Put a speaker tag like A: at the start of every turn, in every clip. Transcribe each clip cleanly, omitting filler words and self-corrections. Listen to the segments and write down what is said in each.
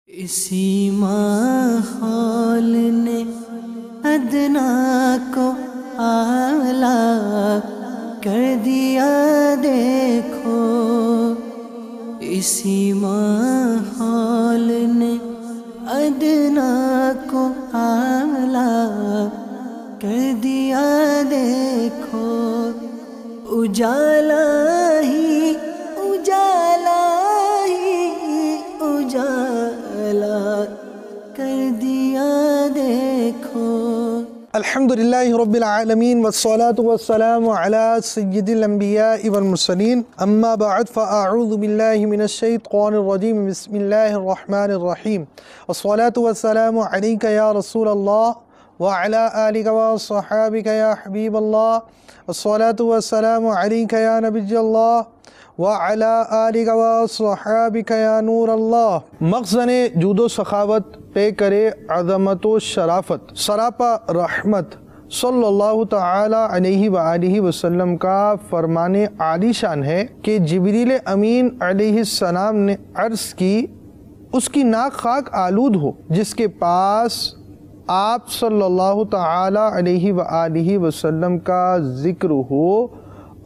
A: اسی ماحول نے ادنا کو اعلیٰ کر دیا دیکھو، اسی ماحول نے ادنا کو اعلیٰ کر دیا دیکھو، اجالا ہی اجالا ہی اجالا کر دیا دیکھو۔
B: الحمدللہ رب العالمین والصلاة والسلام علی سید الانبیاء والمرسلین، اما بعد فاعوذ باللہ من الشیطان الرجیم، بسم اللہ الرحمن الرحیم، والصلاة والسلام علیک یا رسول اللہ وعلی آلک وصحابک یا حبیب اللہ، والصلاة والسلام علیک یا نبی اللہ وعلی آلک وصحابک یا نور اللہ۔ مخزن جود و سخاوت پے کرے عظمت و شرافت سراپا رحمت صلی اللہ تعالی علیہ وآلہ وسلم کا فرمان عالی شان ہے کہ جبریل امین علیہ السلام نے عرض کی اس کی ناک خاک آلود ہو جس کے پاس آپ صلی اللہ تعالی علیہ وآلہ وسلم کا ذکر ہو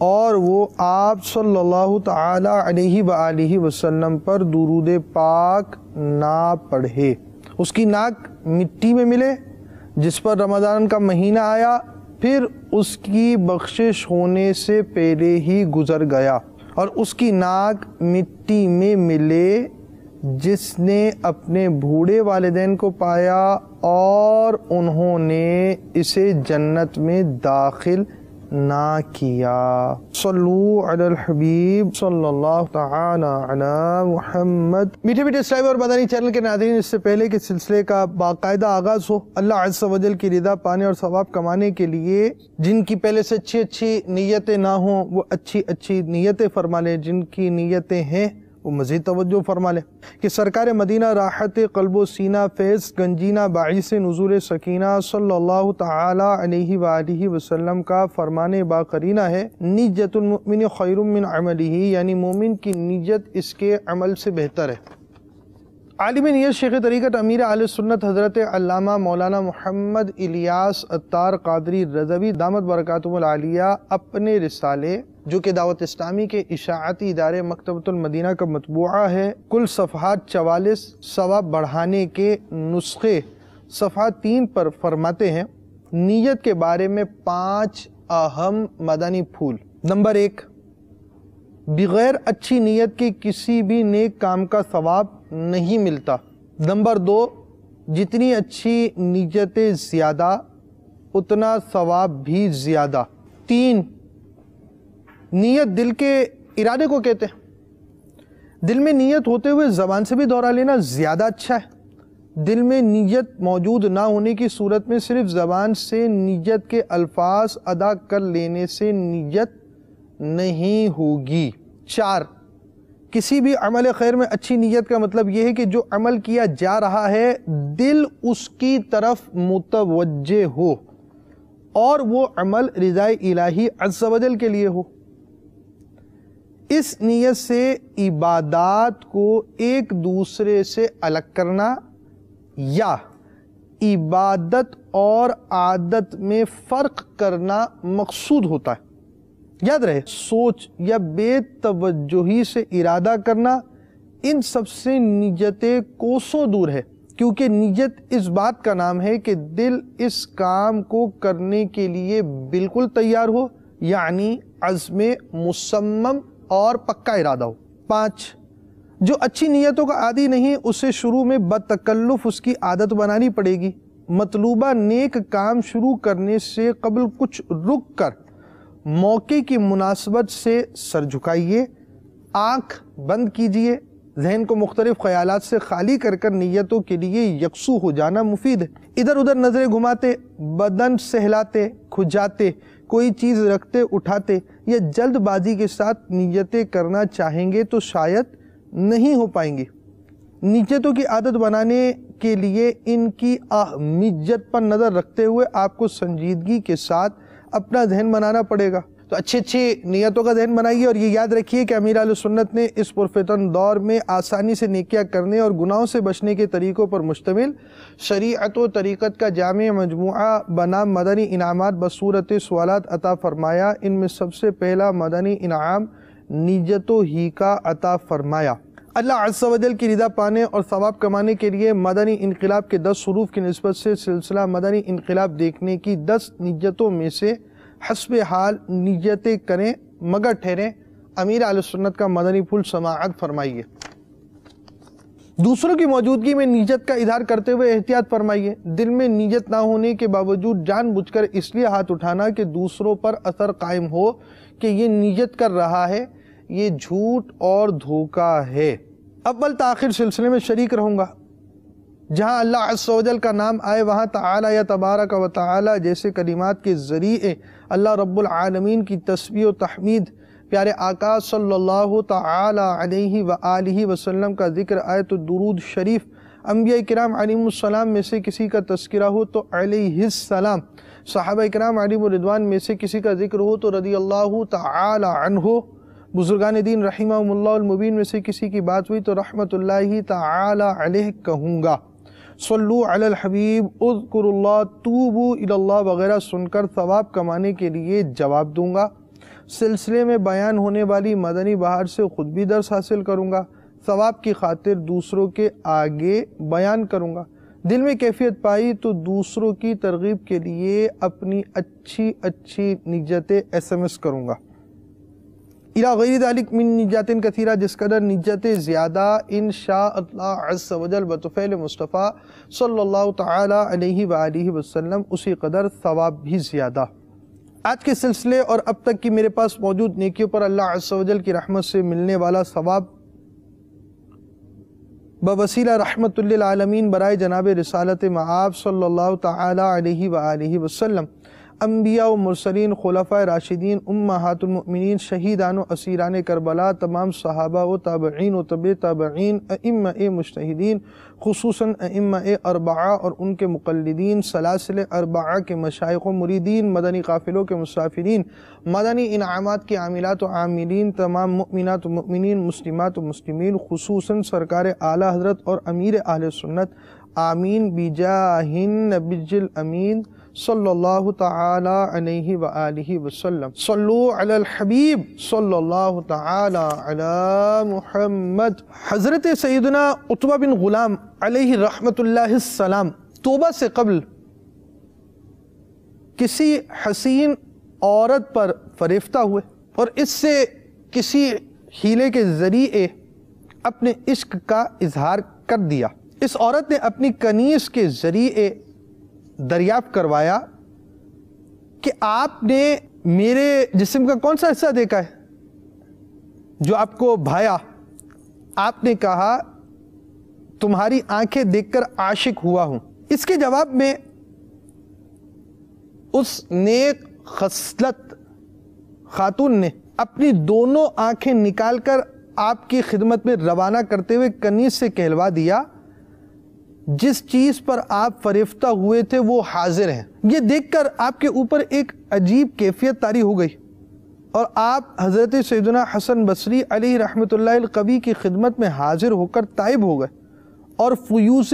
B: اور وہ آپ صلی اللہ تعالی علیہ وآلہ وسلم پر درود پاک نہ پڑھے، اس کی ناک مٹی میں ملے جس پر رمضان کا مہینہ آیا پھر اس کی بخشش ہونے سے پہلے ہی گزر گیا، اور اس کی ناک مٹی میں ملے جس نے اپنے بوڑھے والدین کو پایا اور انہوں نے اسے جنت میں داخل نہ کیا۔ صلو علی الحبیب صلی اللہ تعالی علی محمد۔ میٹھے میٹھے اسلامی اور مدنی چینل کے ناظرین، اس سے پہلے کہ سلسلے کا باقاعدہ آغاز ہو، اللہ عز و جل کی رضا پانے اور ثواب کمانے کے لیے جن کی پہلے سے اچھی نیتیں نہ ہوں وہ اچھی نیتیں فرما لیں، جن کی نیتیں ہیں وہ مزید توجہ فرما لیں کہ سرکار مدینہ راحت قلب و سینہ فیض گنجینہ باعث نزول سکینہ صلی اللہ تعالی علیہ وآلہ وسلم کا فرمان باقرینہ ہے، نیت المؤمن خیر من عملہ، یعنی مومن کی نیت اس کے عمل سے بہتر ہے۔ عالم نیت شیخ طریقت امیر اہل سنت حضرت علامہ مولانا محمد الیاس عطار قادری رضوی دامت برکاتہم العالیہ اپنے رسالے جو کہ دعوت اسلامی کے اشاعتی ادارے مکتبۃ المدینہ کا مطبوعہ ہے، کل صفحات 44 ثواب بڑھانے کے نسخے صفحہ 3 پر فرماتے ہیں نیت کے بارے میں 5 اہم مدنی پھول۔ نمبر 1، بغیر اچھی نیت کے کسی بھی نیک کام کا ثواب نہیں ملتا۔ نمبر 2، جتنی اچھی نیتیں زیادہ اتنا ثواب بھی زیادہ۔ 3، نیت دل کے ارادے کو کہتے ہیں، دل میں نیت ہوتے ہوئے زبان سے بھی دہرا لینا زیادہ اچھا ہے۔ دل میں نیت موجود نہ ہونے کی صورت میں صرف زبان سے نیت کے الفاظ ادا کر لینے سے نیت نہیں ہوگی۔ 4، کسی بھی عمل خیر میں اچھی نیت کا مطلب یہ ہے کہ جو عمل کیا جا رہا ہے دل اس کی طرف متوجہ ہو اور وہ عمل رضائے الہی عز و جل کے لیے ہو۔ اس نیت سے عبادات کو ایک دوسرے سے الگ کرنا یا عبادت اور عادت میں فرق کرنا مقصود ہوتا ہے۔ یاد رہے، سوچ یا بے توجہی سے ارادہ کرنا ان سب سے نیتیں کوسوں دور ہے، کیونکہ نیت اس بات کا نام ہے کہ دل اس کام کو کرنے کے لیے بالکل تیار ہو، یعنی عزم مصمم اور پکا ارادہ ہو۔ 5، جو اچھی نیتوں کا عادی نہیں اسے شروع میں بتکلف اس کی عادت بنانی پڑے گی۔ مطلوبہ نیک کام شروع کرنے سے قبل کچھ رک کر موقع کی مناسبت سے سر جھکائیے، آنکھ بند کیجئے، ذہن کو مختلف خیالات سے خالی کر کر نیتوں کے لیے یکسو ہو جانا مفید ہے۔ ادھر ادھر نظریں گھماتے، بدن سہلاتے کھجاتے، کوئی چیز رکھتے اٹھاتے یا جلد بازی کے ساتھ نیتیں کرنا چاہیں گے تو شاید نہیں ہو پائیں گے۔ نیتوں کی عادت بنانے کے لیے ان کی اہمیت پر نظر رکھتے ہوئے آپ کو سنجیدگی کے ساتھ اپنا ذہن بنانا پڑے گا۔ تو اچھی نیتوں کا ذہن بنائیے، اور یہ یاد رکھیے کہ امیر اہل سنت نے اس پرفتن دور میں آسانی سے نیکیاں کرنے اور گناہوں سے بچنے کے طریقوں پر مشتمل شریعت و طریقت کا جامع مجموعہ بنام مدنی انعامات بصورت سوالات عطا فرمایا۔ ان میں سب سے پہلا مدنی انعام نیت و ہی کا عطا فرمایا۔ اللہ عز و جل کی رضا پانے اور ثواب کمانے کے لیے مدنی انقلاب کے 10 حروف کی نسبت سے سلسلہ مدنی انقلاب دیکھنے کی 10 نیتوں میں سے حسب حال نیتیں کریں مگر ٹھہریں۔ امیر اہل سنت کا مدنی پھول سماعت فرمائیے۔ دوسروں کی موجودگی میں نیت کا اظہار کرتے ہوئے احتیاط فرمائیے۔ دل میں نیت نہ ہونے کے باوجود جان بوجھ کر اس لیے ہاتھ اٹھانا کہ دوسروں پر اثر قائم ہو کہ یہ نیت کر رہا ہے، یہ جھوٹ اور دھوکہ ہے۔ اول تاخیر سلسلے میں شریک رہوں گا، جہاں اللہ عز و جل کا نام آئے وہاں تعالی یا تبارک و تعالی جیسے کلمات کے ذریعے اللہ رب العالمین کی تسبیح و تحمید، پیارے آقا صلی اللہ تعالی علیہ وآلہ وسلم کا ذکر آئے تو درود شریف، انبیاء کرام علیہم السلام میں سے کسی کا تذکرہ ہو تو علیہ السلام، صحابہ کرام علیہم الرضوان میں سے کسی کا ذکر ہو تو رضی اللہ تعالی عنہ، بزرگان دین رحمہم اللہ المبین میں سے کسی کی بات ہوئی تو رحمت اللہ تعالی علیہ کہوں گا۔ صلو علی الحبیب، اذکر اللہ، توبو الی اللہ وغیرہ سن کر ثواب کمانے کے لیے جواب دوں گا۔ سلسلے میں بیان ہونے والی مدنی بہار سے خود بھی درس حاصل کروں گا، ثواب کی خاطر دوسروں کے آگے بیان کروں گا۔ دل میں کیفیت پائی تو دوسروں کی ترغیب کے لیے اپنی اچھی نیتیں SMS کروں گا۔ اِلَى غیر ذالک من نیات کثیرہ، جس قدر نیتیں زیادہ انشاء اللہ عز و جل بطفیل مصطفیٰ صلی اللہ تعالی علیہ وآلہ وسلم اسی قدر ثواب بھی زیادہ۔ آج کے سلسلے اور اب تک کی میرے پاس موجود نیکیوں پر اللہ عز و جل کی رحمت سے ملنے والا ثواب بوسیلہ رحمت للعالمین برائے جناب رسالت مآب صلی اللہ تعالی علیہ وآلہ وسلم، انبیاء و مرسلین، خلفاء راشدین، امہات المؤمنین، شہیدان و اسیران کربلا، تمام صحابہ و تابعین و تبع تابعین، ائمہ مجتہدین، خصوصاً ائمہ اربعہ اور ان کے مقلدین، سلاسل اربعہ کے مشائخ و مریدین، مدنی قافلوں کے مسافرین، مدنی انعامات کے عاملات و عاملین، تمام مؤمنات و مؤمنین، مسلمات و مسلمین، خصوصاً سرکار اعلیٰ حضرت اور امیر اہل سنت، آمین بجاہ النبی الامین صلی اللہ تعالی علیہ وآلہ وسلم۔ صلو علی الحبیب صلی اللہ تعالی علی محمد۔ حضرت سیدنا عتبہ بن غلام علیہ رحمت اللہ السلام توبہ سے قبل کسی حسین عورت پر فریفتہ ہوئے اور اس سے کسی ہیلے کے ذریعے اپنے عشق کا اظہار کر دیا۔ اس عورت نے اپنی کنیز کے ذریعے دریافت کروایا کہ آپ نے میرے جسم کا کون سا حصہ دیکھا ہے جو آپ کو بھایا؟ آپ نے کہا تمہاری آنکھیں دیکھ کر عاشق ہوا ہوں۔ اس کے جواب میں اس نیک خصلت خاتون نے اپنی دونوں آنکھیں نکال کر آپ کی خدمت میں روانہ کرتے ہوئے کنیز سے کہلوا دیا جس چیز پر آپ فریفتہ ہوئے تھے وہ حاضر ہیں۔ یہ دیکھ کر آپ کے اوپر ایک عجیب کیفیت طاری ہو گئی اور آپ حضرت سیدنا حسن بصری علیہ رحمت اللہ القوی کی خدمت میں حاضر ہو کر تائب ہو گئے اور فیوز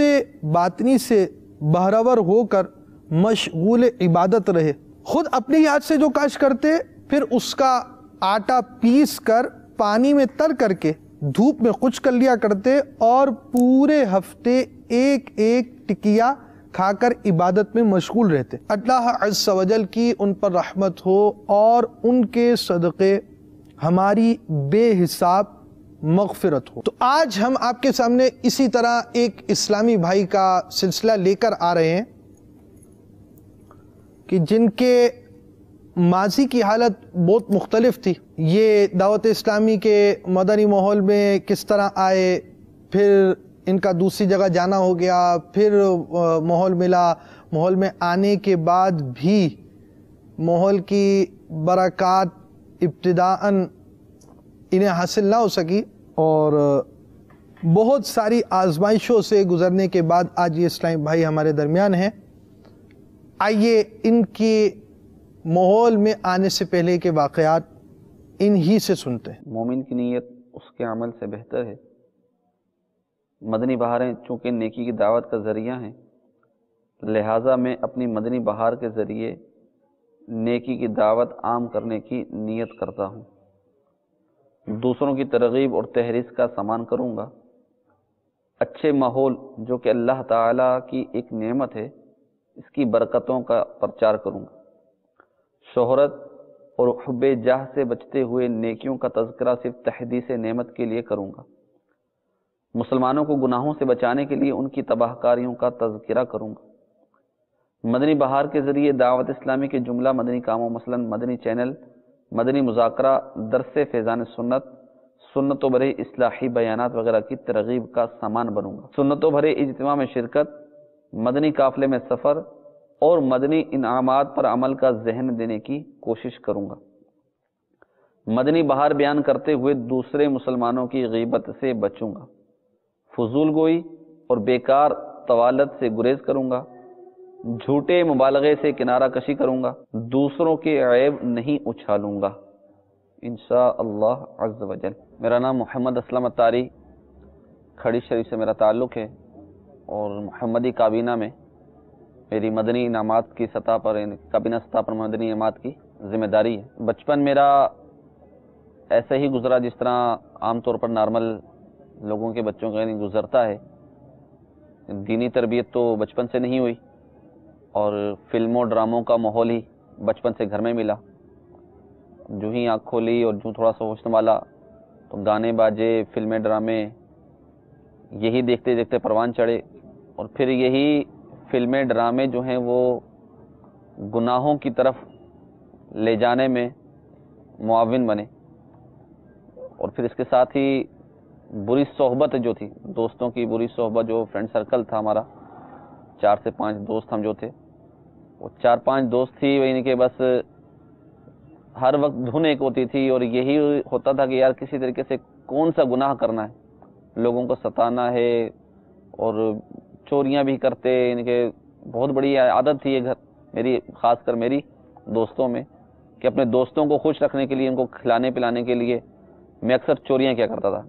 B: باطنی سے بہرور ہو کر مشغول عبادت رہے۔ خود اپنے ہاتھ سے جو کاش کرتے پھر اس کا آٹا پیس کر پانی میں تر کر کے دھوپ میں خشک کر لیا کرتے اور پورے ہفتے ایک ایک ٹکیا کھا کر عبادت میں مشغول رہتے۔ اللہ عز و جل کی ان پر رحمت ہو اور ان کے صدقے ہماری بے حساب مغفرت ہو۔ تو آج ہم آپ کے سامنے اسی طرح ایک اسلامی بھائی کا سلسلہ لے کر آ رہے ہیں کہ جن کے ماضی کی حالت بہت مختلف تھی۔ یہ دعوت اسلامی کے مدنی ماحول میں کس طرح آئے، پھر ان کا دوسری جگہ جانا ہو گیا، پھر ماحول ملا، ماحول میں آنے کے بعد بھی ماحول کی برکات ابتداءً انہیں حاصل نہ ہو سکی اور بہت ساری آزمائشوں سے گزرنے کے بعد آج یہ اسلامی بھائی ہمارے درمیان ہیں۔ آئیے ان کی ماحول میں آنے سے پہلے کے واقعات انہی سے سنتے ہیں۔
C: مومن کی نیت اس کے عمل سے بہتر ہے۔ مدنی بہاریں چونکہ نیکی کی دعوت کا ذریعہ ہیں، لہٰذا میں اپنی مدنی بہار کے ذریعے نیکی کی دعوت عام کرنے کی نیت کرتا ہوں۔ دوسروں کی ترغیب اور تحریض کا سامان کروں گا۔ اچھے ماحول جو کہ اللہ تعالیٰ کی ایک نعمت ہے، اس کی برکتوں کا پرچار کروں گا۔ شہرت اور حب جاہ سے بچتے ہوئے نیکیوں کا تذکرہ صرف تحدیث نعمت کے لیے کروں گا۔ مسلمانوں کو گناہوں سے بچانے کے لیے ان کی تباہ کاریوں کا تذکرہ کروں گا۔ مدنی بہار کے ذریعے دعوت اسلامی کے جملہ مدنی کاموں مثلا مدنی چینل، مدنی مذاکرہ، درس فیضان سنت، سنتوں بھرے اصلاحی بیانات وغیرہ کی ترغیب کا سامان بنوں گا۔ سنتوں بھرے اجتماع میں شرکت، مدنی قافلے میں سفر اور مدنی انعامات پر عمل کا ذہن دینے کی کوشش کروں گا۔ مدنی بہار بیان کرتے ہوئے دوسرے مسلمانوں کی غیبت سے بچوں گا۔ فضول گوئی اور بیکار طوالت سے گریز کروں گا۔ جھوٹے مبالغے سے کنارہ کشی کروں گا۔ دوسروں کے عیب نہیں اچھالوں گا انشاءاللہ عز و جل۔ میرا نام محمد اسلم اتاری، کھڑی شریف سے میرا تعلق ہے، اور محمدی کابینہ میں میری مدنی انعامات کی سطح پر، کابینہ سطح پر مدنی انعامات کی ذمہ داری ہے۔ بچپن میرا ایسے ہی گزرا جس طرح عام طور پر نارمل لوگوں کے بچوں کا گزرتا ہے۔ دینی تربیت تو بچپن سے نہیں ہوئی، اور فلموں ڈراموں کا ماحول ہی بچپن سے گھر میں ملا۔ جو ہی آنکھ کھولی اور جو تھوڑا سا ہوش سنبھالا تو گانے باجے، فلمیں ڈرامے، یہی دیکھتے دیکھتے پروان چڑھے، اور پھر یہی فلمیں ڈرامے جو ہیں وہ گناہوں کی طرف لے جانے میں معاون بنے، اور پھر اس کے ساتھ ہی بری صحبت جو تھی، دوستوں کی بری صحبت، جو فرینڈ سرکل تھا ہمارا، 4 سے 5 دوست ہم جو تھے، وہ 4-5 دوست تھی، یعنی کہ بس ہر وقت دھن ایک ہوتی تھی، اور یہی ہوتا تھا کہ یار کسی طریقے سے کون سا گناہ کرنا ہے، لوگوں کو ستانا ہے، اور چوریاں بھی کرتے، یعنی کہ بہت بڑی عادت تھی یہ گھر میری، خاص کر میری دوستوں میں، کہ اپنے دوستوں کو خوش رکھنے کے لیے، ان کو کھلانے پلانے کے لیے میں اکثر چوریاں کیا کرتا تھا۔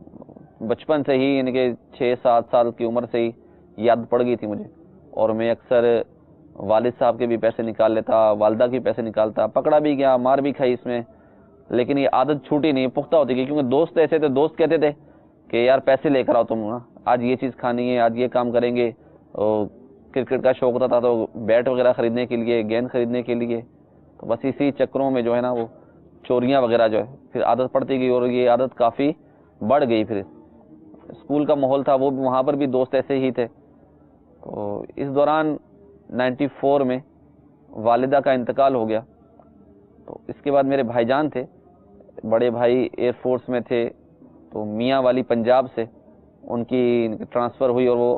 C: بچپن سے ہی، یعنی کہ 6-7 سال کی عمر سے ہی یاد پڑ گئی تھی مجھے، اور میں اکثر والد صاحب کے بھی پیسے نکال لیتا، والدہ کے پیسے نکالتا، پکڑا بھی گیا، مار بھی کھائی اس میں، لیکن یہ عادت چھوٹی نہیں، پختہ ہوتی گئی، کیونکہ دوست ایسے تھے، دوست کہتے تھے کہ یار پیسے لے کر آؤ تم، آج یہ چیز کھانی ہے، آج یہ کام کریں گے۔ کرکٹ کا شوق ہوتا تھا تو بیٹ وغیرہ خریدنے کے لیے، گیند خریدنے کے لیے، تو بس اسی چکروں میں جو ہے نا وہ چوریاں وغیرہ جو ہے پھر عادت پڑتی گئی، اور یہ عادت کافی بڑھ گئی۔ پھر اسکول کا ماحول تھا، وہ وہاں پر بھی دوست ایسے ہی تھے۔ تو اس دوران 94 میں والدہ کا انتقال ہو گیا، تو اس کے بعد میرے بھائی جان تھے، بڑے بھائی ایئر فورس میں تھے، تو میاں والی پنجاب سے ان کی ٹرانسفر ہوئی، اور وہ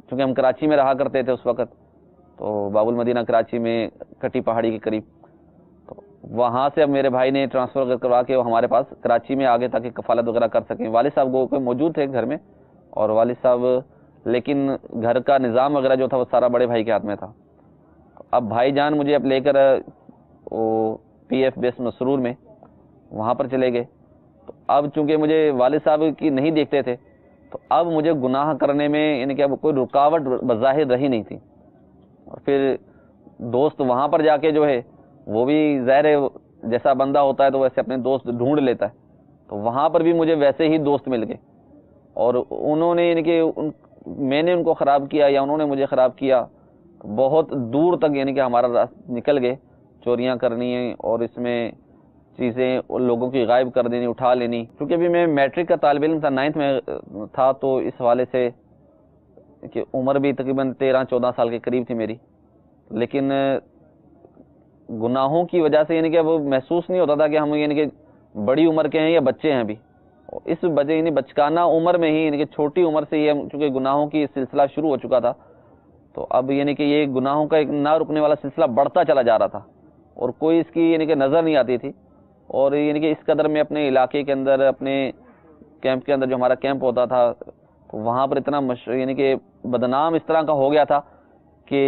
C: چونکہ ہم کراچی میں رہا کرتے تھے اس وقت، تو باب المدینہ کراچی میں کٹی پہاڑی کے قریب، تو وہاں سے اب میرے بھائی نے ٹرانسفر کروا کے وہ ہمارے پاس کراچی میں آگے تاکہ کفالت وغیرہ کر سکیں۔ والد صاحب کو موجود تھے گھر میں، اور والد صاحب، لیکن گھر کا نظام وغیرہ جو تھا وہ سارا بڑے بھائی کے ہاتھ میں تھا۔ اب بھائی جان مجھے اب لے کر وہ پی ایف بیس مسرور میں وہاں پر چلے گئے، تو اب چونکہ مجھے والد صاحب کی نہیں دیکھتے تھے، تو اب مجھے گناہ کرنے میں یعنی کہ اب کوئی رکاوٹ بظاہر رہی نہیں تھی۔ اور پھر دوست وہاں پر جا کے جو ہے وہ بھی ظاہر ہے جیسا بندہ ہوتا ہے تو ویسے اپنے دوست ڈھونڈ لیتا ہے، تو وہاں پر بھی مجھے ویسے ہی دوست مل گئے، اور انہوں نے یعنی کہ میں نے ان کو خراب کیا یا انہوں نے مجھے خراب کیا، بہت دور تک یعنی کہ ہمارا راستہ نکل گئے، چوریاں کرنی ہیں اور اس میں چیزیں لوگوں کی غائب کر دینی، اٹھا لینی۔ کیونکہ ابھی میں میٹرک کا طالب علم تھا، 9th میں تھا، تو اس حوالے سے کہ عمر بھی تقریباً 13-14 سال کے قریب تھی میری، لیکن گناہوں کی وجہ سے یعنی کہ وہ محسوس نہیں ہوتا تھا کہ ہم یعنی کہ بڑی عمر کے ہیں یا بچے ہیں ابھی، اس وجہ یعنی بچکانہ عمر میں ہی یعنی کہ چھوٹی عمر سے ہی چونکہ گناہوں کی سلسلہ شروع ہو چکا تھا، تو اب یعنی کہ یہ گناہوں کا ایک نہ رکنے والا سلسلہ بڑھتا چلا جا رہا تھا، اور کوئی اس کی یعنی کہ نظر نہیں آتی تھی۔ اور یعنی کہ اس قدر میں اپنے علاقے کے اندر، اپنے کیمپ کے اندر جو ہمارا کیمپ ہوتا تھا، تو وہاں پر اتنا یعنی کہ بدنام اس طرح کا ہو گیا تھا کہ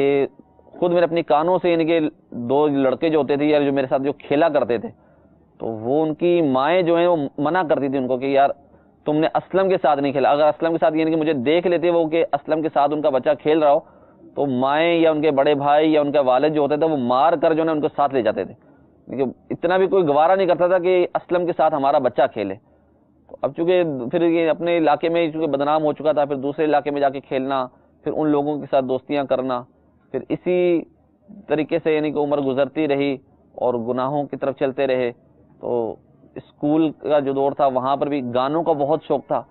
C: خود میرے اپنی کانوں سے یعنی کہ 2 لڑکے جو ہوتے تھے یار جو میرے ساتھ جو کھیلا کرتے تھے، تو وہ ان کی مائیں جو ہیں وہ منع کرتی تھی ان کو کہ یار تم نے اسلم کے ساتھ نہیں کھیلا. اگر اسلم کے ساتھ یعنی کہ مجھے دیکھ لیتے وہ کہ اسلم کے ساتھ ان کا بچہ کھیل رہا ہو تو مائیں یا ان کے بڑے بھائی یا ان کا والد جو ہوتے تھے وہ مار کر جو ہے ان کو ساتھ لے جاتے تھے. اتنا بھی کوئی گوارا نہیں کرتا تھا کہ اسلم کے ساتھ ہمارا بچہ کھیلے. تو اب چونکہ پھر یہ اپنے علاقے میں چونکہ بدنام ہو چکا تھا، پھر دوسرے علاقے میں جا کے کھیلنا، پھر ان لوگوں کے ساتھ دوستیاں کرنا، پھر اسی طریقے سے یعنی کہ عمر گزرتی رہی اور گناہوں کی طرف چلتے رہے. تو اسکول کا جو دور تھا وہاں پر بھی گانوں کا بہت شوق تھا،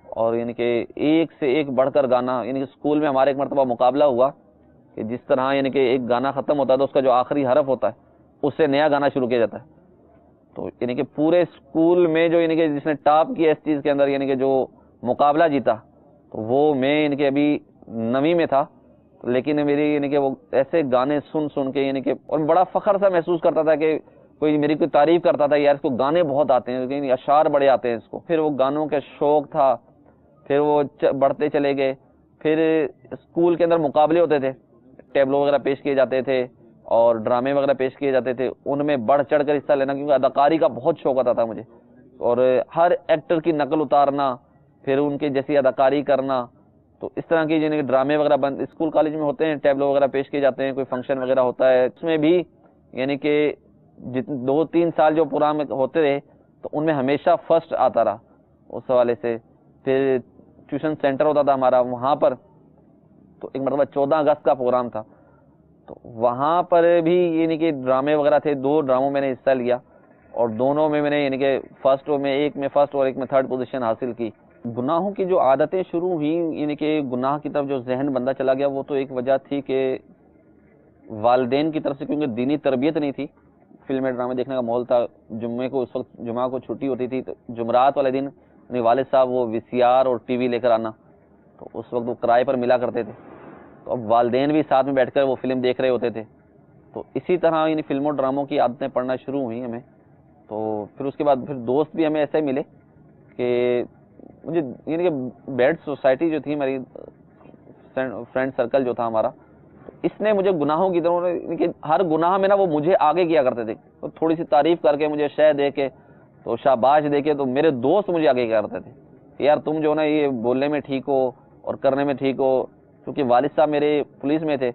C: اور یعنی کہ ایک سے ایک بڑھ کر گانا. یعنی کہ اسکول میں ہمارے ایک مرتبہ مقابلہ ہوا کہ جس طرح یعنی کہ ایک گانا ختم ہوتا ہے تو اس کا جو آخری حرف ہوتا ہے اس سے نیا گانا شروع کیا جاتا ہے. تو یعنی کہ پورے اسکول میں جو یعنی کہ جس نے ٹاپ کیا اس چیز کے اندر یعنی کہ جو مقابلہ جیتا تو وہ میں یعنی کہ ابھی 9ویں میں تھا، لیکن میری یعنی کہ وہ ایسے گانے سن سن کے یعنی کہ اور بڑا فخر سا محسوس کرتا تھا کہ کوئی میری کوئی تعریف کرتا تھا یار اس کو گانے بہت آتے ہیں، یعنی اشعار بڑے آتے ہیں اس کو. پھر وہ گانوں کا شوق تھا، پھر وہ بڑھتے چلے گئے. پھر اسکول کے اندر مقابلے ہوتے تھے، ٹیبلو وغیرہ پیش کیے جاتے تھے اور ڈرامے وغیرہ پیش کیے جاتے تھے. ان میں بڑھ چڑھ کر حصہ لینا، کیونکہ اداکاری کا بہت شوق آتا تھا مجھے، اور ہر ایکٹر کی نقل اتارنا، پھر ان کے جیسی اداکاری کرنا. تو اس طرح کی یعنی کہ ڈرامے وغیرہ بند اسکول کالج میں ہوتے ہیں، ٹیبلو وغیرہ پیش کیے جاتے ہیں، کوئی فنکشن وغیرہ ہوتا ہے اس میں بھی یعنی کہ 2-3 سال جو پورا میں ہوتے رہے تو ان میں ہمیشہ فرسٹ آتا رہا اس حوالے سے. پھر ٹیوشن سینٹر ہوتا تھا ہمارا وہاں پر، تو ایک مرتبہ 14 اگست کا پروگرام تھا تو وہاں پر بھی یعنی کہ ڈرامے وغیرہ تھے. 2 ڈراموں میں نے حصہ لیا اور دونوں میں نے یعنی کہ فرسٹ میں ایک میں فرسٹ اور ایک میں 3rd پوزیشن حاصل کی. گناہوں کی جو عادتیں شروع ہوئیں یعنی کہ گناہ کی طرف جو ذہن بندہ چلا گیا، وہ تو ایک وجہ تھی کہ والدین کی طرف سے، کیونکہ دینی تربیت نہیں تھی. فلمیں ڈرامے دیکھنے کا ماحول تھا. جمعے کو اس وقت جمعہ کو چھٹی ہوتی تھی تو جمعرات والے دن میرے والد صاحب وہ VCR اور TV لے کر آنا، تو اس وقت وہ کرائے پر ملا کرتے تھے. تو اب والدین بھی ساتھ میں بیٹھ کر وہ فلم دیکھ رہے ہوتے تھے. تو اسی طرح یعنی فلموں ڈراموں کی عادتیں پڑھنا شروع ہوئیں ہمیں. تو پھر اس کے بعد پھر دوست بھی ہمیں ایسے ملے کہ مجھے یعنی کہ بیڈ سوسائٹی جو تھی ہماری، فرینڈ سرکل جو تھا ہمارا، اس نے مجھے گناہوں کی طرف یعنی کہ ہر گناہ میں نا وہ مجھے آگے کیا کرتے تھے. تو تھوڑی سی تعریف کر کے مجھے شے دے کے تو شاباش دے کے تو میرے دوست مجھے آگے کیا کرتے تھے کہ یار تم جو نا یہ بولنے میں ٹھیک ہو اور کرنے میں ٹھیک ہو. کیونکہ والد صاحب میرے پولیس میں تھے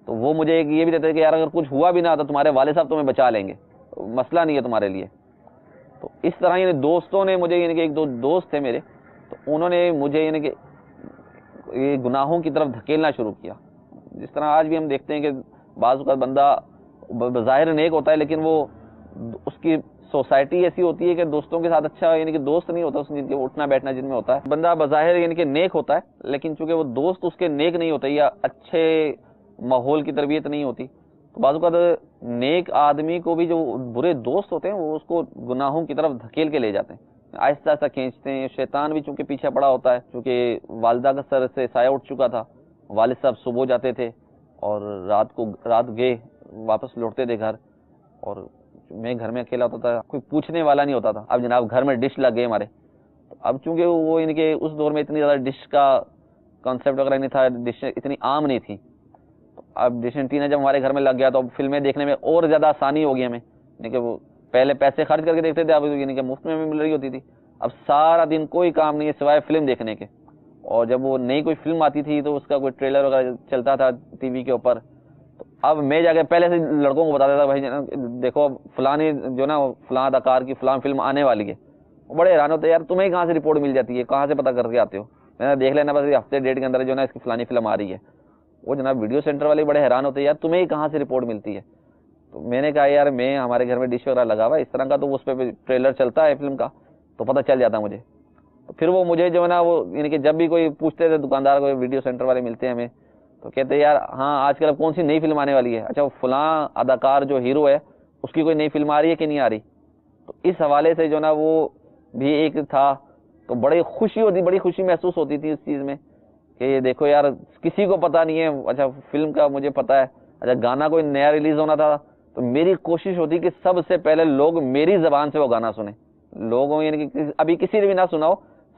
C: تو وہ مجھے یہ بھی دیتے تھے کہ یار اگر کچھ ہوا بھی نہ تو تمہارے والد صاحب تمہیں بچا لیں گے، مسئلہ نہیں ہے تمہارے لیے. تو اس طرح یعنی دوستوں نے مجھے یعنی کہ 1-2 دوست تھے میرے، تو انہوں نے مجھے یعنی کہ یہ گناہوں کی طرف دھکیلنا شروع کیا. جس طرح آج بھی ہم دیکھتے ہیں کہ بعض اوقات بندہ بظاہر نیک ہوتا ہے لیکن وہ اس کی سوسائٹی ایسی ہوتی ہے کہ دوستوں کے ساتھ اچھا یعنی کہ دوست نہیں ہوتا، جن کے اٹھنا بیٹھنا جن میں ہوتا ہے. بندہ بظاہر یعنی کہ نیک ہوتا ہے لیکن چونکہ وہ دوست اس کے نیک نہیں ہوتے یا اچھے ماحول کی تربیت نہیں ہوتی، تو بعض اوقات نیک آدمی کو بھی جو برے دوست ہوتے ہیں وہ اس کو گناہوں کی طرف دھکیل کے لے جاتے ہیں، آہستہ آہستہ کھینچتے ہیں. شیطان بھی چونکہ پیچھے پڑا ہوتا ہے، چونکہ والدہ کا سر سے سایہ اٹھ چکا تھا. والد صاحب صبح جاتے تھے اور رات گئے واپس لوٹتے تھے گھر، اور میں گھر میں اکیلا ہوتا تھا، کوئی پوچھنے والا نہیں ہوتا تھا. اب جناب گھر میں ڈش لگ گئے ہمارے. تو اب چونکہ وہ یعنی کہ اس دور میں اتنی زیادہ ڈش کا کانسیپٹ وغیرہ نہیں تھا، ڈش اتنی عام نہیں تھی. تو اب ڈش اینٹینا جب ہمارے گھر میں لگ گیا تو اب فلمیں دیکھنے میں اور زیادہ آسانی ہو گئی ہمیں. یعنی کہ وہ پہلے پیسے خرچ کر کے دیکھتے تھے، اب یعنی کہ مفت میں مل رہی ہوتی تھی. اب سارا دن کوئی کام نہیں ہے سوائے فلم دیکھنے کے. اور جب وہ نئی کوئی فلم آتی تھی تو اس کا کوئی ٹریلر وغیرہ چلتا تھا TV کے اوپر، تو اب میں جا کے پہلے سے لڑکوں کو بتا دیتا بھائی دیکھو فلانی جو نا فلاں اداکار کی فلاں فلم آنے والی ہے. وہ بڑے حیران ہوتے ہیں یار تمہیں کہاں سے رپورٹ مل جاتی ہے، کہاں سے پتہ کر کے آتے ہو. میں نے دیکھ لینا بس ہفتے 1.5 کے اندر جو نا اس کی فلانی فلم آ رہی ہے. وہ جناب ویڈیو سینٹر والے بڑے حیران ہوتے ہیں یار تمہیں کہاں سے رپورٹ ملتی ہے. تو میں نے کہا یار میں ہمارے گھر میں ڈش وغیرہ لگا ہوا ہے اس طرح کا، تو اس پہ ٹریلر چلتا ہے فلم کا تو پتہ چل جاتا مجھے. تو پھر وہ مجھے جو ہے نا وہ یعنی کہ جب بھی کوئی پوچھتے تھے دکاندار کو، ویڈیو سینٹر والے ملتے ہیں ہمیں تو کہتے ہیں یار ہاں آج کل اب کون سی نئی فلم آنے والی ہے، اچھا وہ فلاں اداکار جو ہیرو ہے اس کی کوئی نئی فلم آ رہی ہے کہ نہیں آ رہی. تو اس حوالے سے جو نا وہ بھی ایک تھا. تو بڑی خوشی ہوتی، بڑی خوشی محسوس ہوتی تھی اس چیز میں کہ یہ دیکھو یار کسی کو پتہ نہیں ہے، اچھا فلم کا مجھے پتہ ہے. اچھا گانا کوئی نیا ریلیز ہونا تھا تو میری کوشش ہوتی کہ سب سے پہلے لوگ میری زبان سے وہ گانا سنیں. لوگوں یعنی کہ ابھی کسی نے بھی نہ سنا ہو،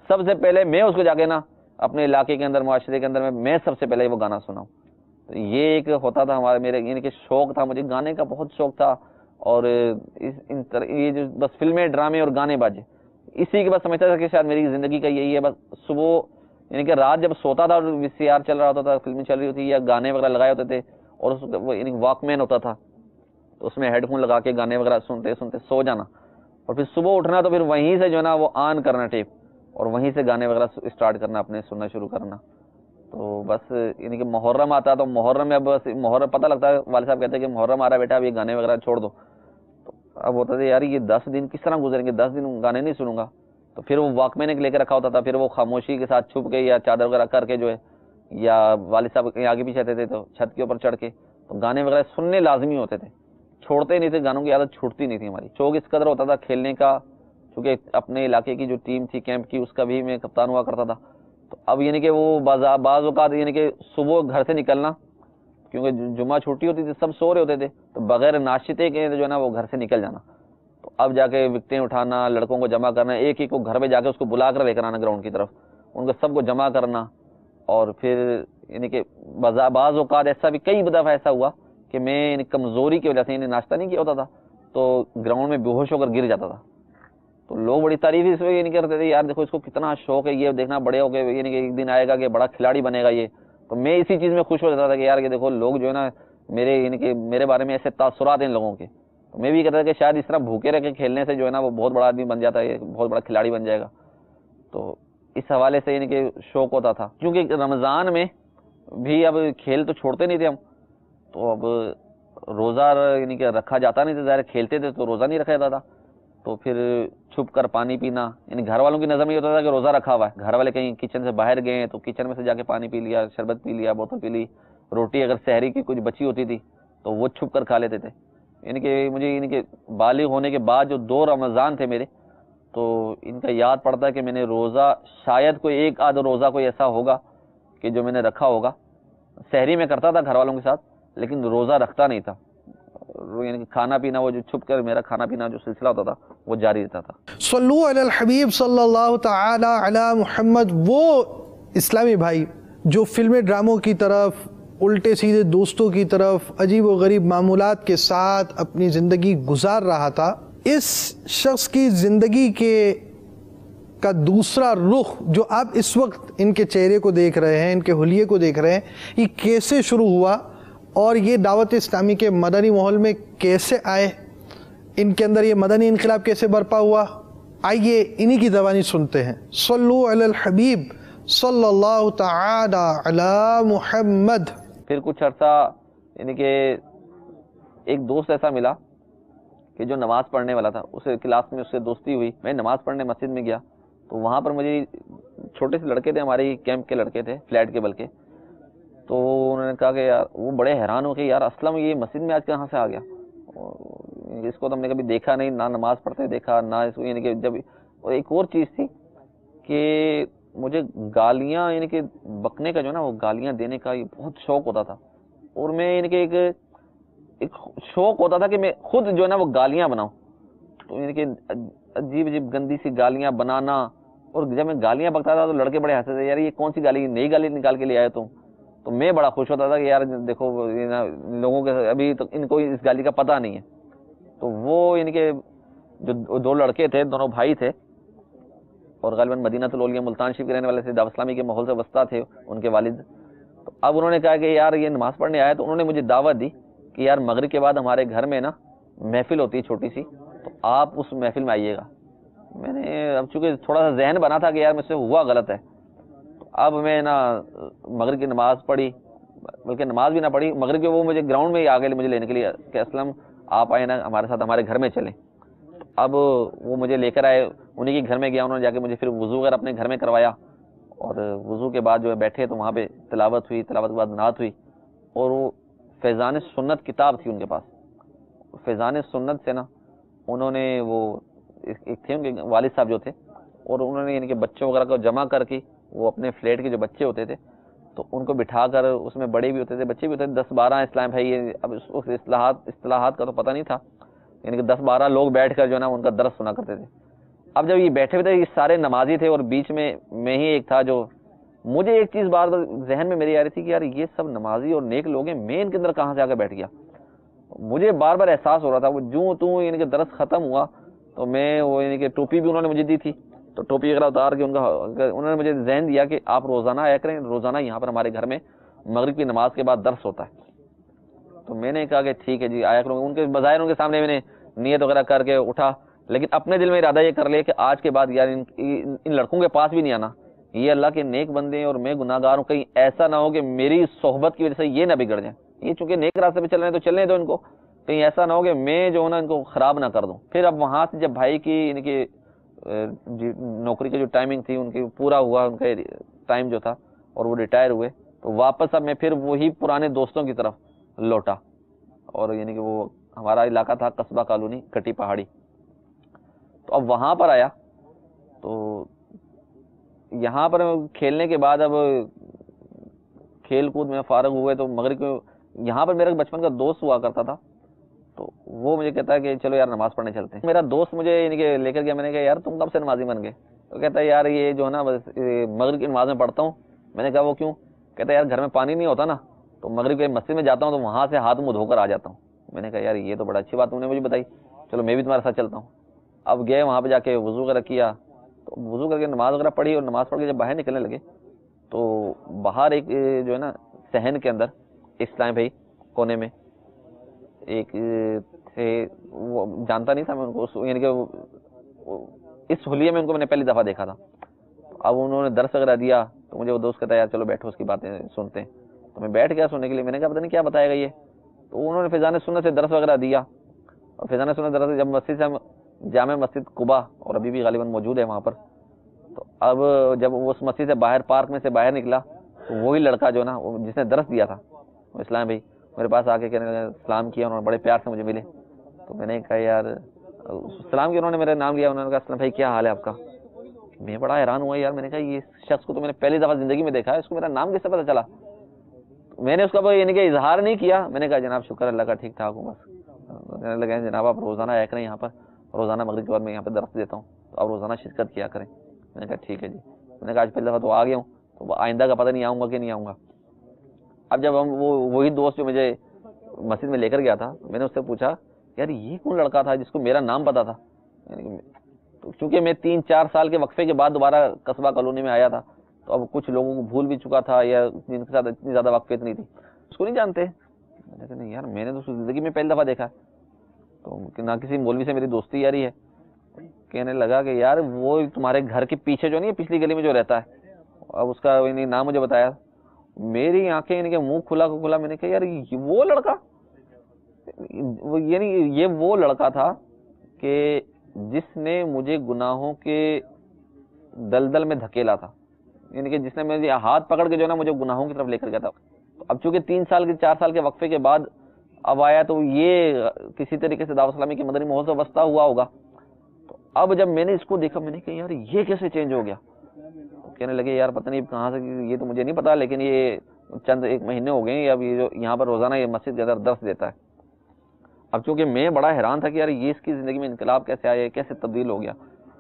C: سب سے پہلے میں اس کو جا کے نا اپنے علاقے کے اندر معاشرے کے اندر میں سب سے پہلے وہ گانا سناؤں. تو یہ ایک ہوتا تھا ہمارے میرے یعنی کہ شوق تھا، مجھے گانے کا بہت شوق تھا، اور یہ جو بس فلمیں ڈرامے اور گانے باجے اسی کے بس سمجھتا تھا کہ شاید میری زندگی کا یہی ہے. بس صبح یعنی کہ رات جب سوتا تھا اور VCR چل رہا ہوتا تھا، فلمیں چل رہی ہوتی یا گانے وغیرہ لگائے ہوتے تھے، اور اس یعنی واک مین ہوتا تھا تو اس میں ہیڈ فون لگا کے گانے وغیرہ سنتے سنتے سو جانا، اور پھر صبح اٹھنا تو پھر وہیں سے جو ہے نا وہ آن کرنا ٹیپ، اور وہیں سے گانے وغیرہ اسٹارٹ کرنا، اپنے سننا شروع کرنا. تو بس یعنی کہ محرم آتا تو محرم میں اب بس محرم پتہ لگتا ہے، والد صاحب کہتے ہیں کہ محرم آ رہا ہے بیٹا اب یہ گانے وغیرہ چھوڑ دو. تو اب ہوتا تھا یار یہ 10 دن کس طرح گزریں گے، 10 دن گانے نہیں سنوں گا. تو پھر وہ واک مین لے کے رکھا ہوتا تھا، پھر وہ خاموشی کے ساتھ چھپ کے یا چادر وغیرہ کر کے جو ہے، یا والد صاحب آگے پیچھے رہتے تھے تو چھت کے اوپر چڑھ کے تو گانے وغیرہ سننے لازمی ہوتے تھے، چھوڑتے نہیں تھے، گانوں کی عادت چھوٹتی نہیں تھی ہماری. شوق اس قدر ہوتا تھا کھیلنے کا، چونکہ اپنے علاقے کی جو ٹیم تھی کیمپ کی اس کا بھی میں کپتان ہوا کرتا تھا. تو اب یعنی کہ وہ بعض اوقات یعنی کہ صبح گھر سے نکلنا، کیونکہ جمعہ چھٹی ہوتی تھی سب سو رہے ہوتے تھے، تو بغیر ناشتے کے جو ہے نا وہ گھر سے نکل جانا. تو اب جا کے وکٹیں اٹھانا، لڑکوں کو جمع کرنا، ایک ایک کو گھر پہ جا کے اس کو بلا کر لے کر آنا گراؤنڈ کی طرف، ان کو سب کو جمع کرنا. اور پھر یعنی کہ بعض اوقات ایسا بھی کئی دفعہ ایسا ہوا کہ میں یعنی کمزوری کی وجہ سے یعنی ناشتہ نہیں کیا ہوتا تھا تو گراؤنڈ میں بے ہوش ہو کر گر جاتا تھا. تو لوگ بڑی تعریف اس وجہ نہیں کرتے تھے، یار دیکھو اس کو کتنا شوق ہے، یہ دیکھنا بڑے ہو گئے یعنی کہ ایک دن آئے گا کہ بڑا کھلاڑی بنے گا یہ. تو میں اسی چیز میں خوش ہو جاتا تھا کہ یار یہ دیکھو لوگ جو ہے نا میرے یعنی کہ میرے بارے میں ایسے تاثرات ہیں ان لوگوں کے. تو میں بھی کہتا تھا کہ شاید اس طرح بھوکے رہ کے کھیلنے سے جو ہے نا وہ بہت بڑا آدمی بن جاتا ہے، بہت بڑا کھلاڑی بن جائے گا. تو اس حوالے سے یعنی کہ شوق ہوتا تھا، کیونکہ رمضان میں بھی اب کھیل تو چھوڑتے نہیں تھے ہم، تو اب روزہ یعنی کہ رکھا جاتا نہیں تھا، ظاہر کھیلتے تھے تو روزہ نہیں رکھا جاتا تھا. تو پھر چھپ کر پانی پینا، یعنی گھر والوں کی نظر میں یہ ہوتا تھا کہ روزہ رکھا ہوا ہے، گھر والے کہیں کچن سے باہر گئے ہیں تو کچن میں سے جا کے پانی پی لیا، شربت پی لیا، بوتل پی لی، روٹی اگر سحری کی کچھ بچی ہوتی تھی تو وہ چھپ کر کھا لیتے تھے. یعنی کہ مجھے یعنی کہ بالغ ہونے کے بعد جو 2 رمضان تھے میرے، تو ان کا یاد پڑتا ہے کہ میں نے روزہ شاید کوئی ایک آدھ روزہ کوئی ایسا ہوگا کہ جو میں نے رکھا ہوگا. سحری میں کرتا تھا گھر والوں کے ساتھ، لیکن روزہ رکھتا نہیں تھا، یعنی کہ کھانا پینا وہ جو چھپ کر میرا کھانا پینا جو سلسلہ ہوتا تھا وہ جاری رہتا تھا.
B: صلو علی الحبیب صلی اللہ تعالی علی محمد. وہ اسلامی بھائی جو فلمی ڈراموں کی طرف، الٹے سیدھے دوستوں کی طرف، عجیب و غریب معمولات کے ساتھ اپنی زندگی گزار رہا تھا، اس شخص کی زندگی کا دوسرا رخ جو آپ اس وقت ان کے چہرے کو دیکھ رہے ہیں، ان کے حلیے کو دیکھ رہے ہیں، یہ کیسے شروع ہوا اور یہ دعوت اسلامی کے مدنی ماحول میں کیسے آئے، ان کے اندر یہ مدنی انقلاب کیسے برپا ہوا، آئیے انہی کی زبانی سنتے ہیں. صلو علی الحبیب صلی اللہ تعالی علی محمد.
C: پھر کچھ عرصہ یعنی کہ ایک دوست ایسا ملا کہ جو نماز پڑھنے والا تھا، اسے کلاس میں اس سے دوستی ہوئی، میں نماز پڑھنے مسجد میں گیا تو وہاں پر مجھے چھوٹے سے لڑکے تھے، ہمارے کیمپ کے لڑکے تھے، فلیٹ کے بلکہ. تو انہوں نے کہا کہ یار، وہ بڑے حیران ہو کہ یار اسلم یہ مسجد میں آج کہاں سے آ گیا، اس کو تو ہم نے کبھی دیکھا نہیں، نہ نماز پڑھتے دیکھا نہ اس کو. یعنی کہ جب ایک اور چیز تھی کہ مجھے گالیاں یعنی کہ بکنے کا جو ہے نا وہ گالیاں دینے کا یہ بہت شوق ہوتا تھا، اور میں یعنی کہ ایک شوق ہوتا تھا کہ میں خود جو ہے نا وہ گالیاں بناؤں. تو یعنی کہ عجیب عجیب گندی سی گالیاں بنانا، اور جب میں گالیاں بکتا تھا تو لڑکے بڑے ہنستے تھے، یار یہ کون سی گالی، نئی گالی نکال کے لے آئے تم. تو میں بڑا خوش ہوتا تھا کہ یار دیکھو لوگوں کے ابھی تو ان کو اس گالی کا پتہ نہیں ہے. تو وہ یعنی کہ جو 2 لڑکے تھے، دونوں بھائی تھے، اور غالباً مدینہ الاولیاء ملتان شریف کے رہنے والے تھے، دعوت اسلامی کے ماحول سے وابستہ تھے ان کے والد. تو اب انہوں نے کہا کہ یار یہ نماز پڑھنے آیا، تو انہوں نے مجھے دعوت دی کہ یار مغرب کے بعد ہمارے گھر میں نا محفل ہوتی ہے چھوٹی سی، تو آپ اس محفل میں آئیے گا. میں نے اب چونکہ تھوڑا سا ذہن بنا تھا کہ یار مجھ سے ہوا غلط ہے، تو اب میں نا مغرب کی نماز پڑھی، بلکہ نماز بھی نہ پڑھی، مغرب کے وہ مجھے گراؤنڈ میں ہی آ گئے مجھے لینے کے لیے کہ اسلم آپ آئے نا ہمارے ساتھ ہمارے گھر میں چلیں. اب وہ مجھے لے کر آئے، انہی کے گھر میں گیا، انہوں نے جا کے مجھے پھر وضو وغیرہ اپنے گھر میں کروایا، اور وضو کے بعد جو ہے بیٹھے تو وہاں پہ تلاوت ہوئی، تلاوت کے بعد نعت ہوئی، اور وہ فیضان سنت کتاب تھی ان کے پاس. فیضان سنت سے نا انہوں نے وہ ایک تھے ان کے والد صاحب جو تھے، اور انہوں نے یعنی کہ بچوں وغیرہ کو جمع کر کے، وہ اپنے فلیٹ کے جو بچے ہوتے تھے تو ان کو بٹھا کر، اس میں بڑے بھی ہوتے تھے بچے بھی ہوتے تھے، 10-12 اسلام بھائی. اب اس وقت اصطلاحات کا تو پتہ نہیں تھا، یعنی کہ 10-12 لوگ بیٹھ کر جو ہے نا ان کا درس سنا کرتے تھے. اب جب یہ بیٹھے ہوئے تھے، یہ سارے نمازی تھے، اور بیچ میں ہی ایک تھا جو مجھے ایک چیز بار بار ذہن میں میری آ رہی تھی کہ یار یہ سب نمازی اور نیک لوگ ہیں، میں ان کے اندر کہاں سے آ کے بیٹھ گیا. مجھے بار بار احساس ہو رہا تھا. وہ جوں توں یعنی کہ درس ختم ہوا تو میں وہ یعنی کہ ٹوپی بھی انہوں نے مجھے دی تھی، تو ٹوپی وغیرہ اتار کے انہوں نے مجھے ذہن دیا کہ آپ روزانہ آیا کریں، روزانہ یہاں پر ہمارے گھر میں مغرب کی نماز کے بعد درس ہوتا ہے. تو میں نے کہا کہ ٹھیک ہے جی آیا کروں. ان کے بظاہر ان کے سامنے میں نے نیت وغیرہ کر کے اٹھا، لیکن اپنے دل میں ارادہ یہ کر لیا کہ آج کے بعد یار ان لڑکوں کے پاس بھی نہیں آنا. یہ اللہ کے نیک بندے ہیں اور میں گناہ گار ہوں، کہیں ایسا نہ ہو کہ میری صحبت کی وجہ سے یہ نہ بگڑ جائیں. یہ چونکہ نیک راستے پہ چل رہے ہیں تو چلنے دو ان کو، کہیں ایسا نہ ہو کہ میں جو نا ان کو خراب نہ کر دوں. پھر اب وہاں سے جب بھائی کی ان کی نوکری کی جو ٹائمنگ تھی ان کی پورا ہوا، ان کا ٹائم جو تھا، اور وہ ریٹائر ہوئے، تو واپس اب میں پھر وہی پرانے دوستوں کی طرف لوٹا. اور یعنی کہ وہ ہمارا علاقہ تھا قصبہ کالونی کٹی پہاڑی. تو اب وہاں پر آیا تو یہاں پر کھیلنے کے بعد اب کھیل کود میں فارغ ہوئے تو مغرب کو یہاں پر میرا بچپن کا دوست ہوا کرتا تھا، تو وہ مجھے کہتا ہے کہ چلو یار نماز پڑھنے چلتے ہیں. میرا دوست مجھے یعنی کہ لے کر گیا. میں نے کہا یار تم کب سے نمازی بن گئے؟ تو کہتا ہے یار یہ جو ہے نا بس مغرب کی نماز میں پڑھتا ہوں. میں نے کہا وہ کیوں؟ کہتا ہے یار گھر میں پانی نہیں ہوتا نا، تو مغرب کے مسجد میں جاتا ہوں تو وہاں سے ہاتھ منہ دھو کر آ جاتا ہوں. میں نے کہا یار یہ تو بڑا اچھی بات تم نے مجھے بتائی، چلو میں بھی تمہارے ساتھ چلتا ہوں. اب گئے وہاں پہ جا کے وضو وغیرہ کیا، تو وضو کر کے نماز وغیرہ پڑھی، اور نماز پڑھ کے جب باہر نکلنے لگے تو باہر ایک جو ہے نا صحن کے اندر اسلام بھائی کونے میں ایک تھے، وہ جانتا نہیں تھا میں ان کو، یعنی کہ اس حلیے میں ان کو میں نے پہلی دفعہ دیکھا تھا. اب انہوں نے درس وغیرہ دیا تو مجھے وہ دوست کہتا ہے یار چلو بیٹھو اس کی باتیں سنتے ہیں. تو میں بیٹھ گیا سننے کے لیے. میں نے کہا پتہ نہیں کیا بتائے گا یہ. تو انہوں نے فیضان سنت سے درس وغیرہ دیا، اور فیضان سنت درس جب مسجد سے جامع مسجد قباء اور ابھی بھی غالباً موجود ہے وہاں پر، تو اب جب وہ اس مسجد سے باہر پارک میں سے باہر نکلا تو وہی لڑکا جو نا جس نے درس دیا تھا وہ اسلام بھائی میرے پاس آ کے کہنے لگا، سلام کیا، انہوں نے بڑے پیار سے مجھے ملے. تو میں نے کہا یار سلام کیا، انہوں نے میرا نام لیا، انہوں نے کہا اسلام بھائی کیا حال ہے آپ کا؟ میں بڑا حیران ہوا یار. میں نے کہا یہ شخص کو تو میں نے پہلی دفعہ زندگی میں دیکھا ہے، اس کو میرا نام کس سے پتہ چلا؟ میں نے اس کا یعنی کہ اظہار نہیں کیا. میں نے کہا جناب شکر اللہ کا ٹھیک ٹھاک ہوں بس. کہنے لگے جناب آپ روزانہ آیا کریں یہاں پر، روزانہ مغرب کے بعد میں یہاں پہ درس دیتا ہوں تو آپ روزانہ شرکت کیا کریں. میں نے کہا ٹھیک ہے جی. میں نے کہا آج پہلی دفعہ تو آ گیا ہوں، تو آئندہ کا پتہ نہیں آؤں گا کہ نہیں آؤں گا. اب جب ہم وہی دوست جو مجھے مسجد میں لے کر گیا تھا، میں نے اس سے پوچھا یار یہ کون لڑکا تھا جس کو میرا نام پتا تھا؟ تو چونکہ میں 3-4 سال کے وقفے کے بعد دوبارہ قصبہ کالونی میں آیا تھا، تو اب کچھ لوگوں کو بھول بھی چکا تھا یا جن کے ساتھ اتنی زیادہ وقفیت نہیں تھی اس کو نہیں جانتے. میں نے کہا نہیں یار میں نے تو زندگی میں پہلی دفعہ دیکھا. تو نہ کسی مولوی سے میری دوستی یاری ہے. کہنے لگا کہ یار وہ تمہارے گھر کے پیچھے جو نہیں ہے پچھلی گلی میں جو رہتا ہے، اب اس کا نام مجھے بتایا. میری آنکھیں یعنی کہ منہ کھلا کو کھلا. میں نے کہا یار وہ لڑکا، یعنی یہ وہ لڑکا تھا کہ جس نے مجھے گناہوں کے دلدل میں دھکیلا تھا، یعنی کہ جس نے مجھے ہاتھ پکڑ کے جو نا مجھے گناہوں کی طرف لے کر گیا تھا. اب چونکہ 4 سال کے وقفے کے بعد اب آیا تو یہ کسی طریقے سے دعوت اسلامی کے مدنی ماحول سے وابستہ ہوا ہوگا. تو اب جب میں نے اس کو دیکھا میں نے کہا یار یہ کیسے چینج ہو گیا؟ کہنے لگے یار پتہ نہیں کہاں سے، یہ تو مجھے نہیں پتا، لیکن یہ چند 1 مہینے ہو گئے اب یہ جو یہاں پر روزانہ یہ مسجد کے اندر درس دیتا ہے. اب چونکہ میں بڑا حیران تھا کہ یار یہ اس کی زندگی میں انقلاب کیسے آیا، کیسے تبدیل ہو گیا.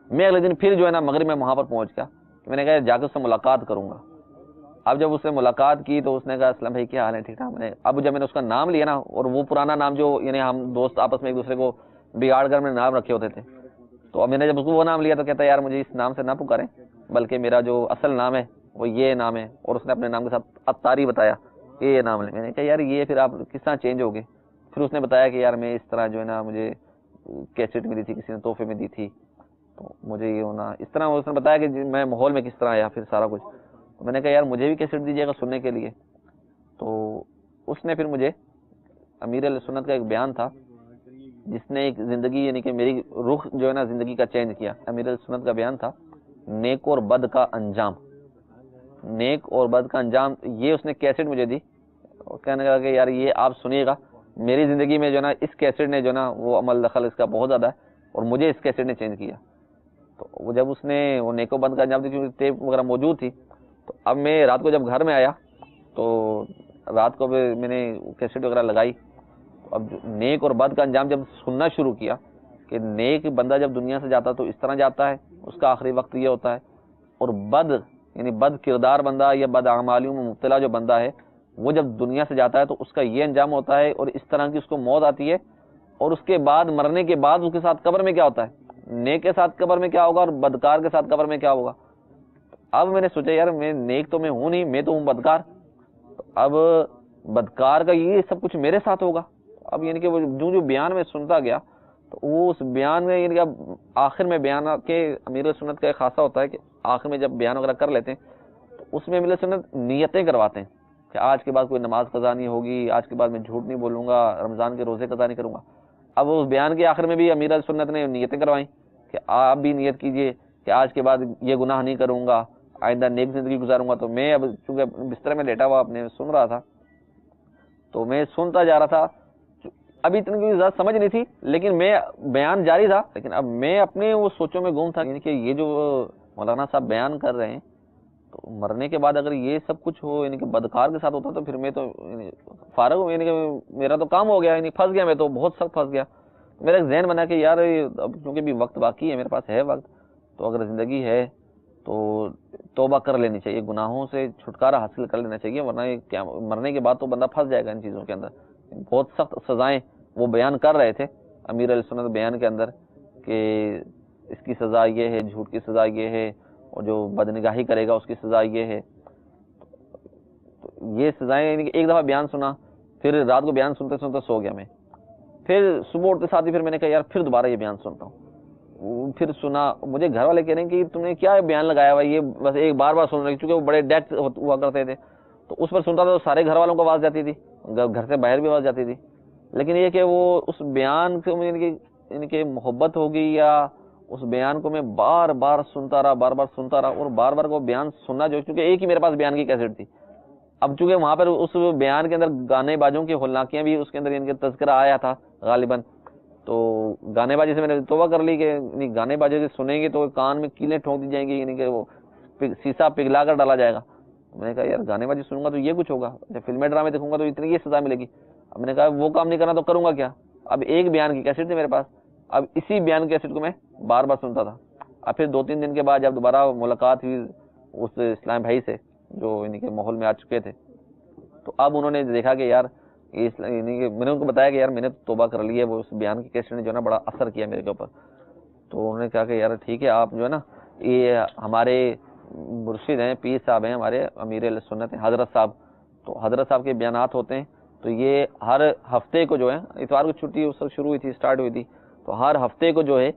C: میں اگلے دن پھر جو ہے نا مغرب میں وہاں پر پہنچ گیا. میں نے کہا جا کے اس سے ملاقات کروں گا. اب جب اس سے ملاقات کی تو اس نے کہا اسلام بھائی کیا حال ہے؟ ٹھیک ٹھاک. اب جب میں نے اس کا نام لیا نا، اور وہ پرانا نام جو یعنی ہم دوست آپس میں ایک دوسرے کو بگاڑ کر میں نے نام رکھے ہوتے تھے، تو اب میں نے جب اس کو وہ نام لیا تو کہتا ہے یار مجھے اس نام سے نہ پکاریں، بلکہ میرا جو اصل نام ہے وہ یہ نام ہے. اور اس نے اپنے نام کے ساتھ اتاری بتایا کہ یہ نام ہے. میں نے کہا یار یہ پھر آپ کس طرح چینج ہو گئے؟ پھر اس نے بتایا کہ یار میں اس طرح جو ہے نا مجھے کیسٹ ملی تھی، کسی نے تحفے میں دی تھی، تو مجھے یہ ہونا اس طرح. اس نے بتایا کہ میں ماحول میں کس طرح آیا پھر سارا کچھ. تو میں نے کہا یار مجھے بھی کیسٹ دیجیے گا سننے کے لیے. تو اس نے پھر مجھے امیر علیہ سنت کا ایک بیان تھا جس نے ایک زندگی یعنی کہ میری رخ جو ہے نا زندگی کا چینج کیا. امیر علیہ سنت کا بیان تھا نیک اور بد کا انجام. نیک اور بد کا انجام یہ اس نے کیسٹ مجھے دی. کہنے لگا کہ یار یہ آپ سنیے گا. میری زندگی میں جو نا اس کیسٹ نے جو نا وہ عمل دخل اس کا بہت زیادہ ہے، اور مجھے اس کیسٹ نے چینج کیا. تو وہ جب اس نے وہ نیک و بد کا انجام دی، کیونکہ ٹیپ وغیرہ موجود تھی، تو اب میں رات کو جب گھر میں آیا تو رات کو میں نے کیسٹ وغیرہ لگائی. تو اب نیک اور بد کا انجام جب سننا شروع کیا کہ نیک بندہ جب دنیا سے جاتا تو اس طرح جاتا ہے، اس کا آخری وقت یہ ہوتا ہے، اور بد یعنی بد کردار بندہ یا بد اعمالیوں میں مبتلا جو بندہ ہے وہ جب دنیا سے جاتا ہے تو اس کا یہ انجام ہوتا ہے اور اس طرح کی اس کو موت آتی ہے، اور اس کے بعد مرنے کے بعد اس کے ساتھ قبر میں کیا ہوتا ہے، نیک کے ساتھ قبر میں کیا ہوگا اور بدکار کے ساتھ قبر میں کیا ہوگا۔ اب میں نے سوچا یار میں نیک تو میں ہوں نہیں، میں تو ہوں بدکار، تو اب بدکار کا یہ سب کچھ میرے ساتھ ہوگا۔ اب یعنی کہ وہ جو بیان میں سنتا گیا تو وہ اس بیان میں یعنی کہ اب آخر میں بیان کے امیر سنت کا ایک خاصہ ہوتا ہے کہ آخر میں جب بیان وغیرہ کر لیتے ہیں تو اس میں امیر سنت نیتیں کرواتے ہیں کہ آج کے بعد کوئی نماز قضا نہیں ہوگی، آج کے بعد میں جھوٹ نہیں بولوں گا، رمضان کے روزے قضا نہیں کروں گا۔ اب اس بیان کے آخر میں بھی امیر سنت نے نیتیں کروائیں کہ آپ بھی نیت کیجئے کہ آج کے بعد یہ گناہ نہیں کروں گا، آئندہ نیک زندگی گزاروں گا۔ تو میں اب چونکہ بستر میں لیٹا ہوا اپنے سن رہا تھا تو میں سنتا جا رہا تھا، ابھی اتنی زیادہ سمجھ نہیں تھی لیکن میں بیان جاری تھا، لیکن اب میں اپنے وہ سوچوں میں گم تھا یعنی کہ یہ جو مولانا صاحب بیان کر رہے ہیں تو مرنے کے بعد اگر یہ سب کچھ ہو یعنی کہ بدکار کے ساتھ ہوتا تو پھر میں تو فارغ ہوں، یعنی کہ میرا تو کام ہو گیا، یعنی پھنس گیا، میں تو بہت سخت پھنس گیا۔ میرا ایک ذہن بنا کہ یار اب چونکہ بھی وقت باقی ہے، میرے پاس ہے وقت، تو اگر زندگی ہے تو توبہ کر لینی چاہیے، گناہوں سے چھٹکارا حاصل کر لینا چاہیے، ورنہ کیا مرنے کے بعد تو بندہ پھنس جائے گا ان چیزوں کے اندر۔ بہت سخت سزائیں وہ بیان کر رہے تھے امیر علیہ سنت بیان کے اندر کہ اس کی سزا یہ ہے، جھوٹ کی سزا یہ ہے، اور جو بدنگاہی کرے گا اس کی سزا یہ ہے۔ تو یہ سزائیں یعنی کہ ایک دفعہ بیان سنا، پھر رات کو بیان سنتے سنتے سو گیا میں، پھر صبح اٹھتے ساتھ ہی پھر میں نے کہا یار پھر دوبارہ یہ بیان سنتا ہوں، پھر سنا۔ مجھے گھر والے کہہ رہے ہیں کہ تم نے کیا بیان لگایا ہوا، یہ بس ایک بار بار سن رہے، کیونکہ وہ بڑے ڈیپتھ ہوا کرتے تھے تو اس پر سنتا تھا تو سارے گھر والوں کو آواز جاتی تھی، گھر سے باہر بھی آواز جاتی تھی۔ لیکن یہ کہ وہ اس بیان سے یعنی کہ محبت ہوگی یا اس بیان کو میں بار بار سنتا رہا، بار بار سنتا رہا، اور بار بار کو بیان سننا جو کیونکہ ایک ہی میرے پاس بیان کی کیسٹ تھی۔ اب چونکہ وہاں پر اس بیان کے اندر گانے بازوں کی ہولناکیاں بھی اس کے اندر یعنی کہ تذکرہ آیا تھا غالباً، تو گانے بازی سے میں نے توبہ کر لی کہ گانے بازی سے سنیں گے تو کان میں کیلیں ٹھونک دی جائیں گی، یعنی کہ وہ سیسا پگھلا کر ڈالا جائے گا۔ میں نے کہا یار گانے بازی سنوں گا تو یہ کچھ ہوگا، جب فلمیں ڈرامے دیکھوں گا تو اتنی یہ سزا ملے گی۔ اب میں نے کہا وہ کام نہیں کرنا تو کروں گا کیا۔ اب ایک بیان کی کیسٹ تھی میرے پاس، اب اسی بیان کی کیسٹ کو میں بار بار سنتا تھا۔ اب پھر 2-3 دن کے بعد جب دوبارہ ملاقات ہوئی اس اسلام بھائی سے جو یعنی کہ ماحول میں آ چکے تھے، تو اب انہوں نے دیکھا کہ یار یعنی کہ میں نے ان کو بتایا کہ یار میں نے توبہ کر لی ہے، وہ اس بیان کی کیسٹ نے جو ہے نا بڑا اثر کیا میرے کے اوپر۔ تو انہوں نے کہا کہ یار ٹھیک ہے، آپ جو ہے نا یہ ہمارے مرشد ہیں، پیر صاحب ہیں ہمارے امیر علیہ سنت ہیں حضرت صاحب، تو حضرت صاحب کے بیانات ہوتے ہیں تو یہ ہر ہفتے کو جو ہے اتوار کو چھٹی اس وقت شروع ہوئی تھی، اسٹارٹ ہوئی تھی، تو ہر ہفتے کو جو ہے